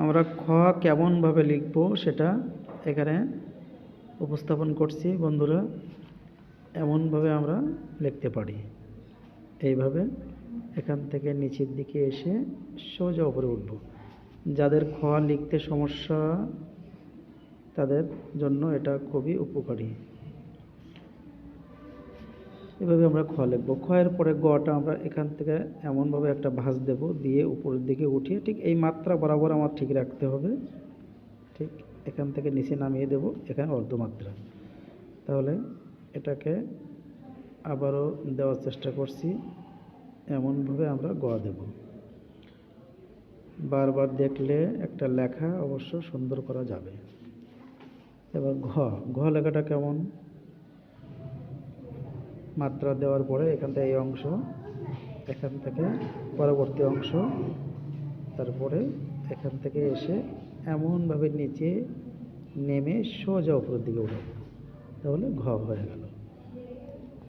আমরা খ কেমনভাবে লিখব সেটা এখানে উপস্থাপন করছি বন্ধুরা। এমনভাবে আমরা লিখতে পারি, এইভাবে এখান থেকে নিচের দিকে এসে সোজা উপরে উঠব। যাদের খ লিখতে সমস্যা তাদের জন্য এটা খুবই উপকারী। এভাবে আমরা খ লিখব। খয়ের পরে গটা আমরা এখান থেকে এমনভাবে একটা ভাঁজ দেব, দিয়ে উপরের দিকে উঠিয়ে ঠিক এই মাত্রা বরাবর আমার ঠিক রাখতে হবে। ঠিক এখান থেকে নিচে নামিয়ে দেব, এখানে অর্ধমাত্রা। তাহলে এটাকে আবারও দেওয়ার চেষ্টা করছি, এমনভাবে আমরা গ দেব। বারবার দেখলে একটা লেখা অবশ্য সুন্দর করা যাবে। এবার ঘ, ঘ লেখাটা কেমন? মাত্রা দেওয়ার পরে এখান থেকে এই অংশ, এখান থেকে পরবর্তী অংশ, তারপরে এখান থেকে এসে এমনভাবে নিচে নেমে সোজা উপরের দিকে উঠব, তাহলে ঘ হয়ে গেল।